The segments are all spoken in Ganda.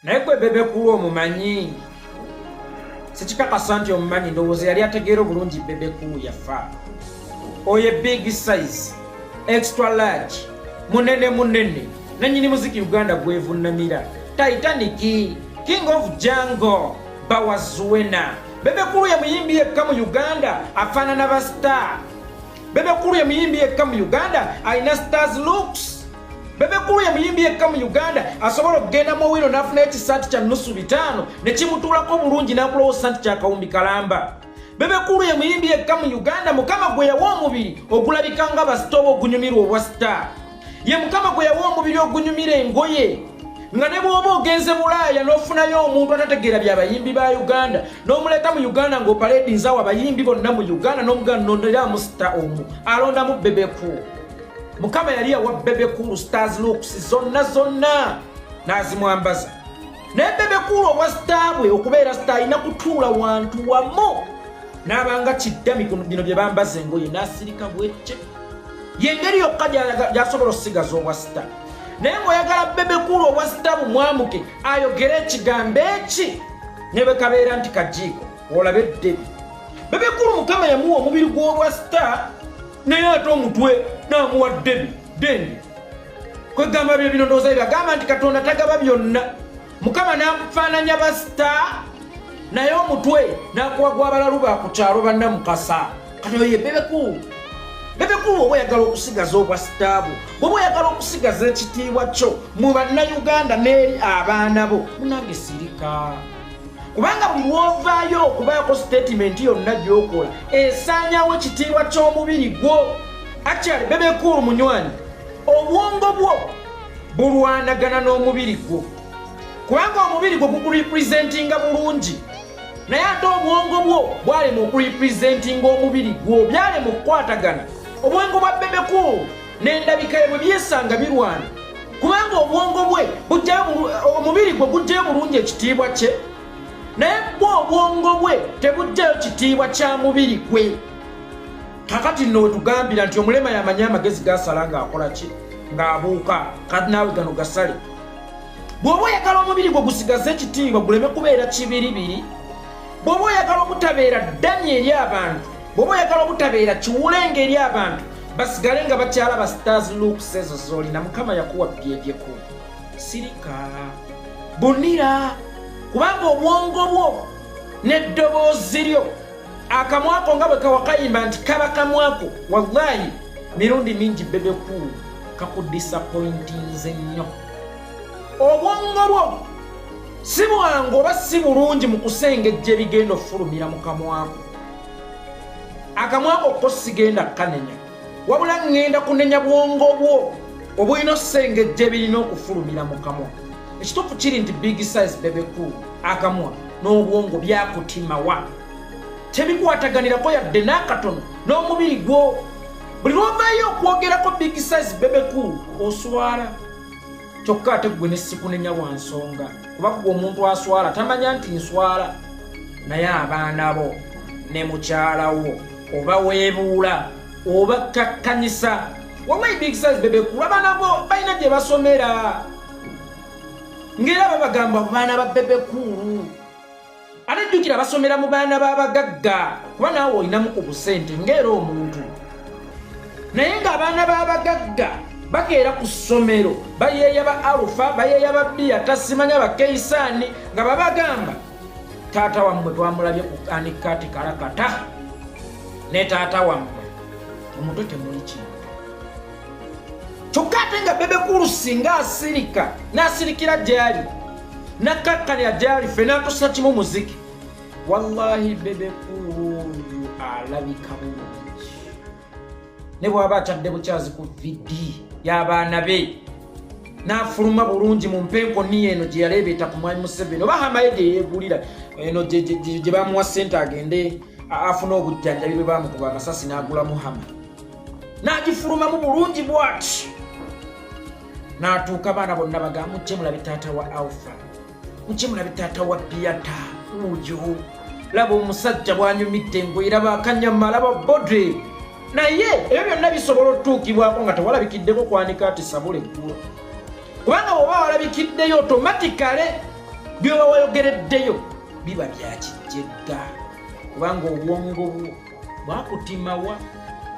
naye gwe Bebe Cool omumanyi sikikakasa nti omumanyi ndowooza yali ategeera obulungi Bebe Cool yafa oye big size extra large munene nanyini muziki Uganda gwevunamira Titanic King of Jungle Bawazuena Bebe Cool ya muyimbi yekka mu Uganda afanana ba star Bebe Cool ya muyimbi yekka mu Uganda aina stars looks Bebe Cool ya muyimbi yekka mu Uganda asobola okugenda mu wino n'afuna ekisaati kya nusu bitano ne kimutuulako bulungi n'akuloowo santi kya kawumbi kalamba Bebe Cool ya muyimbi yekka mu Uganda mukama gwe yawa omubiri ogulabika nga basitoba ogunyumirwa obwa star ye mukama gwe yawa omubiri ogunyumira engoye nga ne bw'oba ogenze Bulaaya n'ofunayo omuntu atategeera by'abayimbi ba Uganda n'omuleeta mu Uganda ng'opaledinzawo abayimbi bonna mu Uganda n'omuganda nonderamu star omu alondamu Bebe Cool mukama yali yawa Bebe Cool stars looks zonna n'azimwambaza naye Bebe Cool obwa star bwe okubeera star alina kutuula wantu wamu n'abanga kiddami bino bye bambaza engoye n'asirika bwecce yengeri yokka gy'asobola okusigaza obwa star naye ng'oyagala Bebe Cool obwa star bumwamuke ayogere ekigambo eki ne bwe kabeera nti kajiiko olabe Eddy Bebe Cool mukama yamuwa omubiri gw'obwa star naye ate omutwe n'amuwa Eddy kwegamba byo bino ndowooza byagamba nti Katonda tagaba byonna mukama n'amufaananya ba star naye omutwe n'akuwa gw'abalalu ba ku kyalo bannamukasa kati oyo ye Bebe Cool Bebe Cool oba oyagala okusigaza obwa star bw'oba oyagala okusigaza ekitiibwa kyo mu bannayuganda n'eri abaana bo munange sirika kubanga buli lw'ovaayo okubaako statement yonna gy'okola esaanyawo ekitiibwa ky'omubiri gwo actually Bebe Cool munywani obwongo bwo bulwanagana n'omubiri gwo kubanga omubiri gwo gukurepresentinga bulungi naye ate obwongo bwo bwalema okurepresentinga omubiri gwo byalema okukwatagana obwongo bwa Bebe Cool n'endabika ye bwe byesanga birwana kubanga obwongo bwe omubiri gwe gujjayo bulungi ekitiibwa kye naye bwo obwongo bwe tebujjayo kitiibwa kya mubiri gwe kakati nno wetugambira nti omulema yamanye amagezi gasala ng'akola ki ng'abuuka kati naawe gano gasale bw'oba oyagala omubiri gwe gusigaze ekitiibwa guleme kubeera kibiribiri bw'oba oyagala obutabeera ddani eri abantu bw'oba oyagala obutabeera kiwulenga eri abantu basigale nga bakyala ba stars looks ezo z'olina mukama yakuwa byebyeko sirika bunira kubanga obwongo bwo n'eddoboozi lyo akamwako nga bwe kawakayimba nti kaba kamwako wallahi mirundi mingi Bebe Cool kakudisappointinze nnyo obwongo bwo si bwangu oba si bulungi mu kusengejja ebigenda okufulumira mu kamwako akamwako ko sigenda kanenya wabula ngenda kunenya bwongo bwo obulina okusengejja ebirina okufulumira mu kamwa ekituufu kiri nti big size Bebe Cool akamwa n'obwongo byakutimawa tebikwataganirako yadde n'akatono n'omubiri gwo buli lwovaayo okwogerako big size Bebe Cool oswala kyokka ate gwe ne sikunenya lwa nsonga kuba kuba omuntu aswala tamanya nti nswala naye abaana bo ne mukyala wo oba weebuula oba kakkanyisa wallahi big size Bebe Cool abaana bo balina gye basomera ng'era babagamba baana ba Bebe Cool ate jjukira basomera mu baana b'abagagga kuba naawe olinamu ku busente ng'era omuntu naye ng'abaana b'abagagga bakeera ku ssomero bayeeya ba Alufa bayeeya ba Bia tasimanya ba Keisaani nga babagamba taata wammwe twamulabye ku anikaati kalakata ne taata wammwe omutwe temuli kintu kyokka ate nga Bebe Cool singa asirika n'asirikira gyali nakkakkalira gyali ffe n'atusa kimu muziki wallahi Bebe Cool alabika bulungi ne bw'aba atadde bukyazi ku vidi y'abaana be n'afuluma bulungi mu mpenko niyo eno gye yaleebeeta ku mwami Museveni oba hamaye gye yeegulira eno gye bamuwa ssente agende afuna obujjanjabi bwe bamukuba amasasi n'agulamu hama n'agifulumamu bulungi bw'ati n'atuuka abaana bonna bagamba mujje mulabe taata wa Alpha mujje mulabe taata wa Piata uyo laba omusajja bw'anyumidde engoye laba akanyama laba bodre naye ebyo byonna bisobola otuukibwako nga tewalabikiddeko kwanika ati sabula eggulo kubanga bw'oba walabikiddeyo automatically byoba wayogereddeyo biba byakijjegga kubanga obwongo bwo bwakutimawa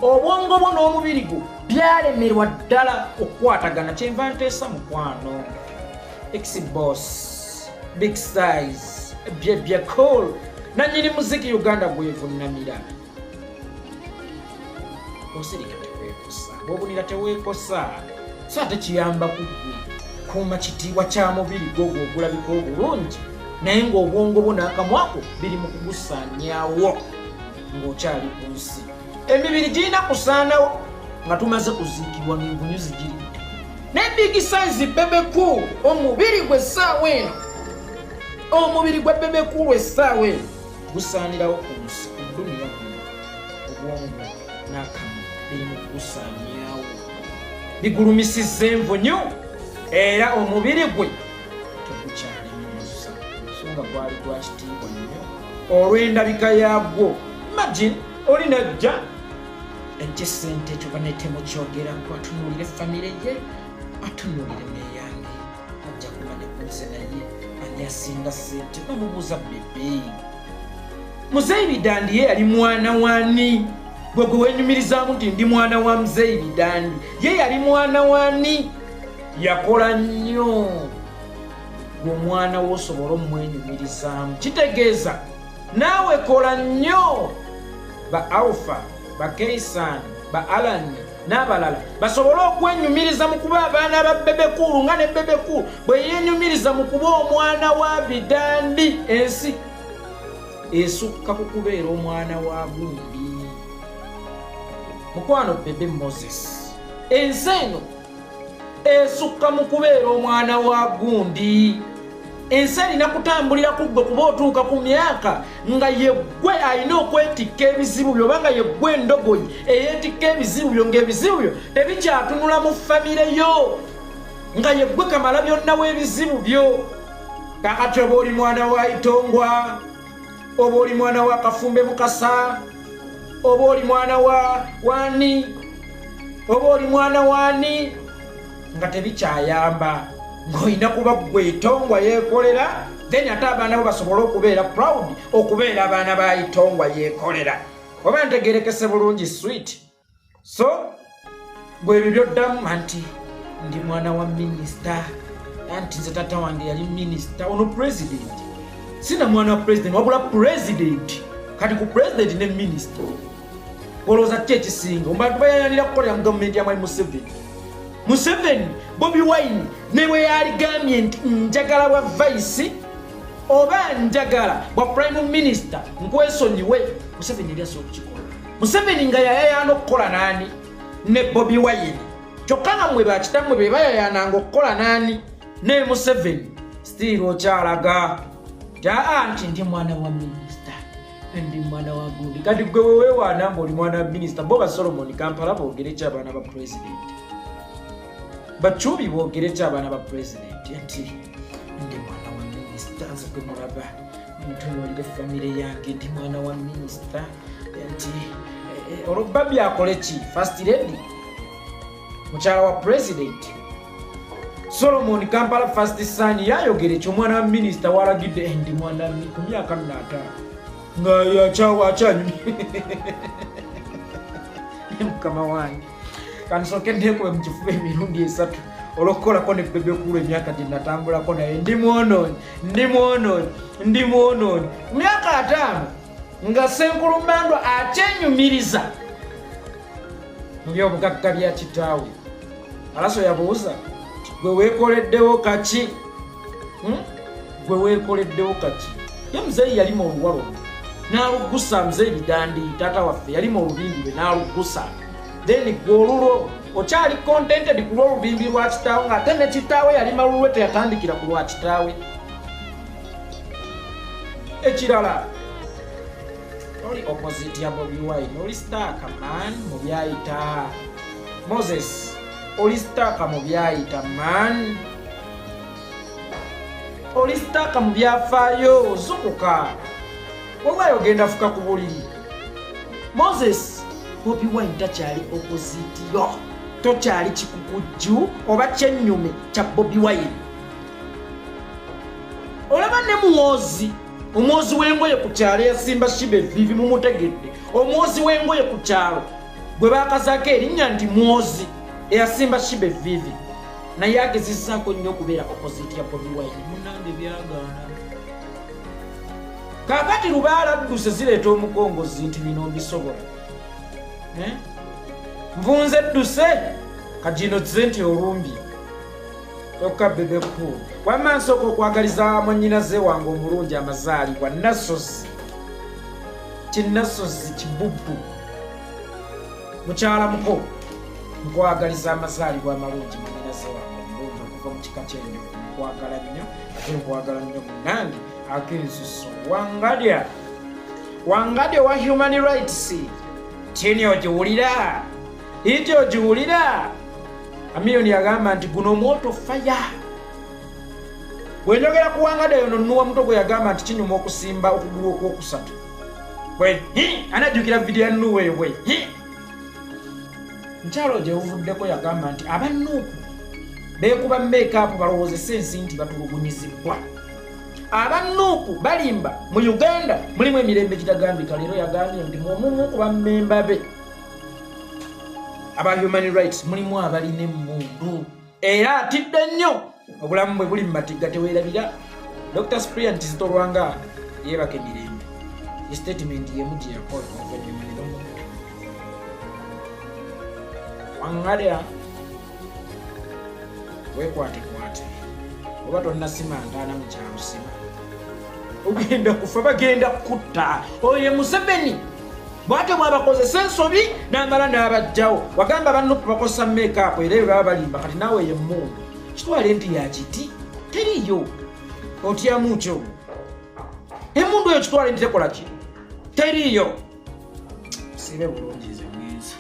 obwongo bwo n'omubiri gwo byalemerwa ddala okukwatagana kyenva nteesa mukwano X-Boss Big Size Bebe Cool nanyini muziki Uganda gwevunnamira osirika teweekosa bw'obunira teweekosa so ate kiyamba kuggwe kuuma kitiibwa kya mubiri gwo gw'ogulabika obulungi naye ng'obwongo bwo n'akamwako biri mu kugusaanyaawo ng'okyali ku nsi emibiri girina kusaanawo nga tumaze kuziikibwa ng'envunyu zigiridde naye Big Size Bebe Cool omubiri gwe essaawa eno omubiri gwa Bebe Cool essaawa eno gusaanirawo ku nsi ku dduniya kuno obwongo n'akamwa biri mu kugusaanyaawo bigulumisizza envunyu era omubiri gwe tegukyalimusa ensonga gwali gwa kitiibwa nnyo olw'endabika yaagwo imagine oli najja ejja essente ekyo banetemukyogerako atunuulire famire ye atunuulire neyange ajja kumanya kunze naye ani asinga ssente bamubuuza Bebe Muzeeyi Bidandi ye yali mwana wani gwe wenyumirizaamu nti ndi mwana wa Muzeeyi Bidandi ye yali mwana wani yakola nnyo gw'omwana w'osobola omwenyumirizaamu kitegeeza naawe kola nnyo ba Alpha ba Keisan ba Alan n'abalala basobole okwenyumiriza mu kuba abaana ba Bebe Cool nga ne Bebe Cool bwe yenyumiriza mu kuba omwana wa Bidandi ensi esukka ku kubeera omwana wa gundi mukwano Bebe Moses ensi eno esukka mu kubeera omwana wa gundi ensi erina kutambulira ku ggwe kuba otuuka ku myaka nga yeggwe alina okwetikka ebizibu byo oba nga yeggwe endogoyi eyeetikka ebizibu byo ng'ebizibu byo tebikyatunula mu famire yo nga yeggwe kamala byonna w'ebizibu byo kakati oba oli mwana wa Itongwa oba oli mwana wa Kafumbe Mukasa oba oli mwana wa wani oba oli mwana wani nga tebikyayamba ng'olina kuba gwe Itongwa Yekolera then ate abaana bo basobole okubeera proud okubeera abaana ba Itongwa Yekolera oba ntegerekese bulungi sweet so gwe ebyo byoddamu anti ndi mwana wa minisita anti nze tata wange yali minisita ono president sina mwana wa president wabula president kati ku president ne minisita olowooza ki ekisinga omubantu bayanira kukolera mu gavumenti ya mwali Museveni Bobi Wine ne bwe yaligambye nti njagala bwa vice oba njagala bwa prime minister nkwesonyiwe Museveni yali asobola okukikola Museveni nga yayayana okukola nani ne Bobi Wine kyokka nga mwe bakitamwe be bayayananga okukola nani ne Museveni still okyalaga nti ndi mwana wa minister ndi mwana wa gundi kati gwe wewewaana ng'oli mwana wa minister bo ba Solomon Kampala boogere ki abaana ba president bachubi boogere ki abaana ba president nti ndi mwana wa minister nze gwe mulaba ntunuulire famire yange ndi mwana wa minister nti olwokuba byakole ki first lady mukyala wa president Solomon Kampala first son yayogere ekyo omwana wa minister walagidde ndi mwana ku myaka 5 nga yakyawachanyumi mukama wange kansooke nteekube mu kifuba emirundi 3 olw'okukolako ne Bebe Cool emyaka gye natambulako naye ndi mwonoonyi myaka 5 nga Senkulumbandwa akyenyumiriza mu byobugagga bya kitaawe Pallaso yabuuza gwe weekoleddewo kaki ye Muzeeyi yali mu oluwalo n'alugusa Muzeeyi Bidandi taata waffe yali mu olubimbi lwe n'alugusa then gwe olulwo okyali contented ku lw'olubimbi lwa kitaawe ng'ate ne kitaawe yali malulwe teyatandikira ku lwa kitaawe ekirala oli opposite ya Bobi Wine oli starka man mu byayita Moses oli starka mu byayita man oli starka mu byafaayo zukuka oba ogenda fuka ku buliri Moses Bobi Wine takyali opposite yo tokyali kikukujju oba kyennyume kya Bobi Wine olaba ne muwozi omwozi w'engoye ku kyalo yasimba Sheebah evivi mumutegedde omwozi w'engoye ku kyalo gwe baakazaako erinnya nti mwozi eyasimba Sheebah evivi naye agezezzaako nnyo okubeera opposite ya Bobi Wine munnange byagaana kaakati lubaala dduse zireeta omukongozi nti bino mbisobola nvunze dduse kagino ze nti olumbye okka Bebe Cool wamma nsooka okwagaliza mwannyinaze wange omulungi amazaalibwa nasozi kinnasozi kibubbu mukyala muko nkwagaliza amazaalibwa amalungi mwannyinaze wange omulungi okuva mu kika ky'enjovu nkwagala nnyo ate nkwagala nnyo munnange akensuso wangadya wa human rights tini ogiwulira iti ogiwulira Chameleon yagamba nti guno moto fire bwenjogera ku wangadya yono nnuwa muto gwe yagamba nti kinyuma okusimba okugulu okwokusatu bwe anajjukira vidiyo ya Nuwe bwe nkyalo gye buvuddeko yagamba nti abannuuku beekuba make-up balowoozesa ensi nti batulugunyizibwa abannuuku balimba mu Uganda mulimu emirembe kitagambika leero yagambye nti mwomumu ku bammemba be aba human rights mulimu abalina emmundu era atidde nnyo obulamu bwe buli mu matigga teweerabira Dr. Cyprian Tizitolwanga yeebaka emirembe statement yemu gye yakola oluvannyuma ne bamukuta wangadya weekwatekwate oba tonnasima ntaana mu kyalo sima ogenda kufa bagenda kutta oyo Museveni bwate bwabakozesa ensobi n'amala n'abajjawo wagamba bannuku bakozesa make-up era ebyo baba balimba kati naawe yemmundu kitwale nti yakiti teriyo otyamu kyo emmundu eyo kitwale nti tekola ki teriyo sibe bulungi ze mwenzi